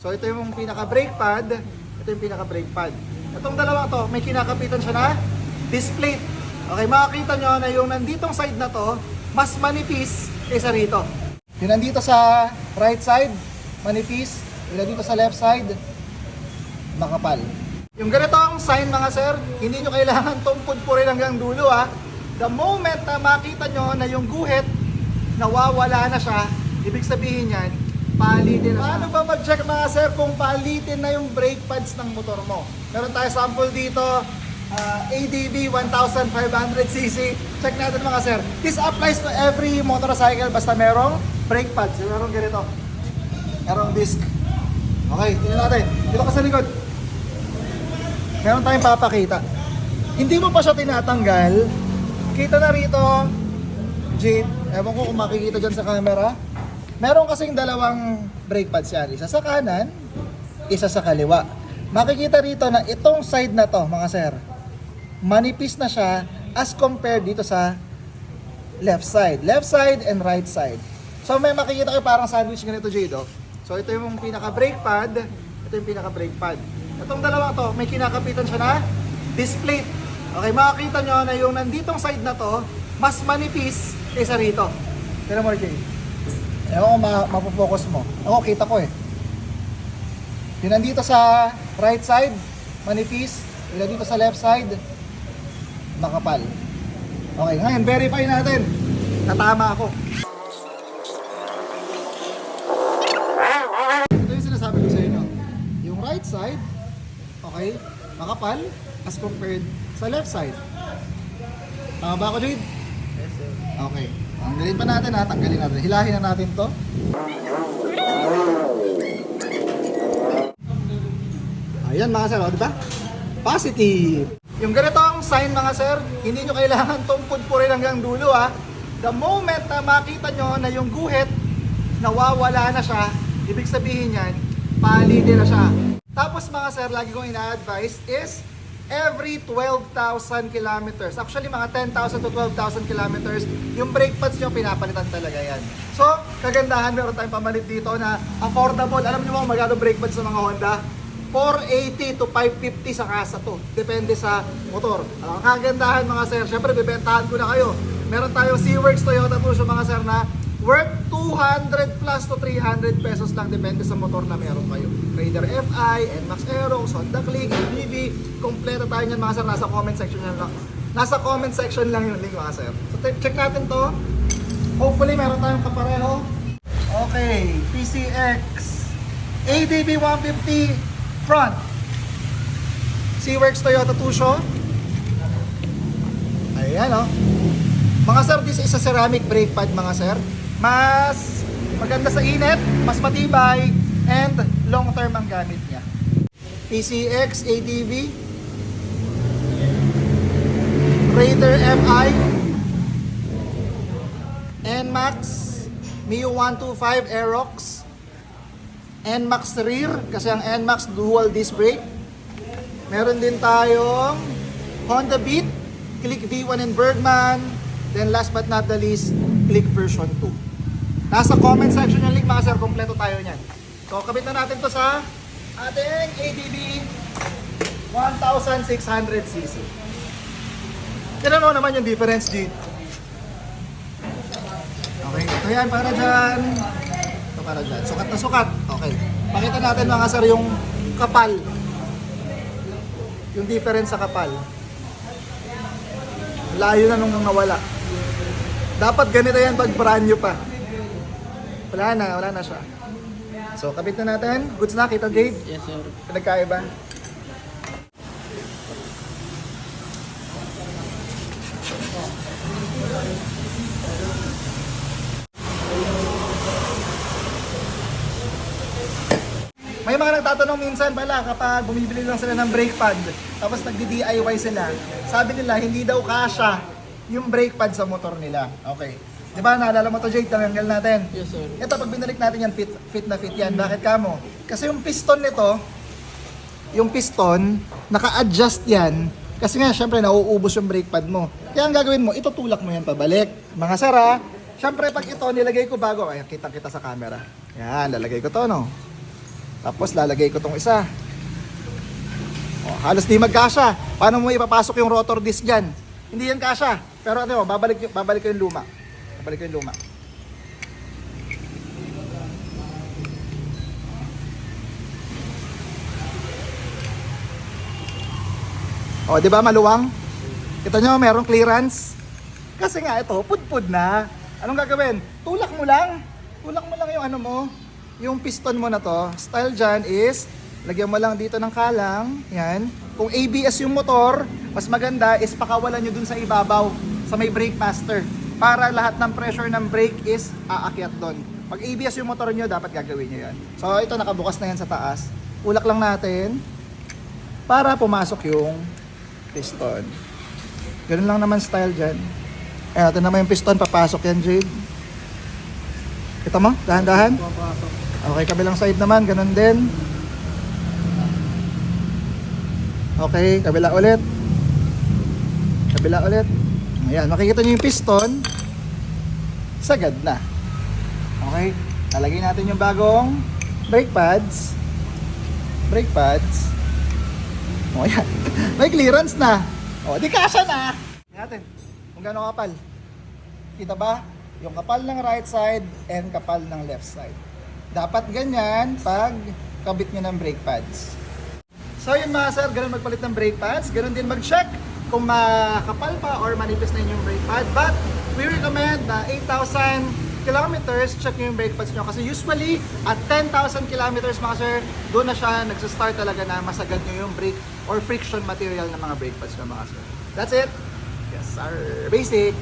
So ito yung pinaka-brake pad, ito yung pinaka-brake pad. Itong dalawa to, may kinakapitan siya na disc plate. Okay, makikita nyo na yung nanditong side na to, mas manipis kaysa rito. Yung nandito sa right side, manipis. Yung nandito sa left side, makapal. Yung ganitong sign mga sir, hindi nyo kailangan tumpud-purin hanggang dulo ha. The moment na makita nyo na yung guhit, nawawala na siya, ibig sabihin yan, palitin na. Paano ba mag-check mga sir kung palitin na yung brake pads ng motor mo? Meron tayo sample dito, ADB 1500cc. Check natin mga sir. This applies to every motorcycle basta merong brake pads. Merong ganito. Merong disc. Okay, tingnan natin. Dito ka sa likod. Meron tayong papakita. Hindi mo pa siya tinatanggal. Kita na rito, Jade. Ewan ko kung makikita dyan sa camera. Meron kasing dalawang brake pads yan. Isa sa kanan, isa sa kaliwa. Makikita rito na itong side na to, mga sir, manipis na siya as compared dito sa left side. Left side and right side. So may makikita kayo parang sandwich ganito, Jade. Oh. So ito yung pinaka-brake pad, ito yung pinaka-brake pad. Itong dalawa to, may kinakapitan siya na disc plate. Okay, makikita nyo na yung nanditong side na to, mas manipis kaysa rito. Tira mo, Jade. Ewan ko mapofocus mo. Ako, kita ko eh. Yung nandito sa right side, manipis. Yung nandito sa left side, makapal. Okay, ngayon verify natin na tama ako. Ito yung sinasabi ko sa inyo. Yung right side, okay, makapal as compared sa left side. Tama ba ako, Jade? Yes, sir. Okay. Tanggalin pa natin ha, tanggalin natin. Hilahin na natin to. Ayan mga sir, di ba? Positive! Yung ganitong sign mga sir, hindi nyo kailangan tumpud-purin hanggang dulo ha. The moment na makita nyo na yung guhit, nawawala na siya, ibig sabihin yan, palitin na siya. Tapos mga sir, lagi kong ina-advise is every 12,000 kilometers. Actually, mga 10,000 to 12,000 kilometers, yung brake pads nyo, pinapalitan talaga yan. So, kagandahan, meron tayong pamalit dito na affordable. Alam nyo mo kung magkano brake pads sa mga Honda? 480 to 550 sa kasa to. Depende sa motor. Ang kagandahan mga sir, syempre, bibentahan ko na kayo. Meron tayong SeaWorks Toyota Tucson mga sir na worth 200 plus to 300 pesos lang depende sa motor na meron kayo. Raider FI, NMAX Aero, Honda Click, ABV, kompleto tayo niyan mga sir, nasa comment section lang. Nasa comment section lang yung link mga sir. So check natin to. Hopefully meron tayong kapareho. Okay, PCX ADB 150 front. SeaWorks Toyota Tucson. Ayan oh. Mga sir, this is a ceramic brake pad mga sir. Mas maganda sa init, mas matibay, and long term ang gamit niya. PCX ADV, Raider FI, NMAX Mio 125 Aerox, NMAX rear kasi ang NMAX dual disc brake. Meron din tayong Honda Beat, Click V1 and Bergman. Then last but not the least, Click version 2. Nasa comment section yung link mga sir, kompleto tayo niyan. So kabit na natin to sa ating ADB 1600cc. Tignan mo naman yung difference, G. Okay, ito yan para dyan. Ito para dyan. Sukat na sukat. Okay. Pakita natin mga sir yung kapal. Yung difference sa kapal. Layo na nung nawala. Dapat ganito yan pag brand new pa. Wala na siya. So, kabit na natin. Goods na, kita Jade? Yes, sir. Pinagkaiba. May mga nagtatanong minsan pala kapag bumibili lang sila ng brake pad tapos nagdi-DIY sila, sabi nila hindi daw kasya yung brake pad sa motor nila. Okay. Di ba, naalala mo to Jade, tanggal natin. Yes, sir. Ito, pag binalik natin yan, fit na fit yan. Bakit kamo? Kasi yung piston nito, naka-adjust yan. Kasi nga, syempre, nauubos yung brake pad mo. Kaya ang gagawin mo, itutulak mo yan pabalik. Mga sara, syempre, pag ito, nilagay ko bago, ay, kitang-kita sa camera. Yan, lalagay ko to, no? Tapos lalagay ko tong isa. Oh, halos di magkasya. Paano mo ipapasok yung rotor disc dyan? Hindi yan kasya. Pero ano, babalik ko yung luma. Babalik ko yung luma. O, di ba maluwang? Kita nyo, merong clearance. Kasi nga ito, pudpud na. Anong gagawin? Tulak mo lang. Tulak mo lang yung ano mo. Yung piston mo na to. Style dyan is, lagyan mo lang dito ng kalang. Yan. Kung ABS yung motor, mas maganda is pakawalan nyo dun sa ibabaw. Sa may brake master. Para lahat ng pressure ng brake is aakyat doon. Pag ABS yung motor nyo, dapat gagawin nyo yan. So ito, nakabukas na yan sa taas. Ulak lang natin. Para pumasok yung piston. Ganun lang naman style dyan. Ayan, ito naman yung piston, papasok yan, Jade. Kita mo? Dahan-dahan? Okay, kabilang side naman, ganun din. Okay, kabila ulit. Kabila ulit. Ayan, makikita nyo yung piston. Sagad na. Okay, lalagay natin yung bagong brake pads. Brake pads. O yan, may clearance na. O, di kasya na. Natin, kung gano'ng kapal. Kita ba? Yung kapal ng right side and kapal ng left side. Dapat ganyan pag kabit nyo ng brake pads. So yun mga sir, ganun magpalit ng brake pads. Ganun din mag-check kung makapal pa or manipis na yung brake pad. But we recommend na 8,000 kilometers, check nyo yung brake pads nyo. Kasi usually, at 10,000 kilometers mga sir, doon na siya nagsastart talaga na masagad nyo yung brake or friction material ng mga brake pads nyo mga sir. That's it. Yes sir. Basic.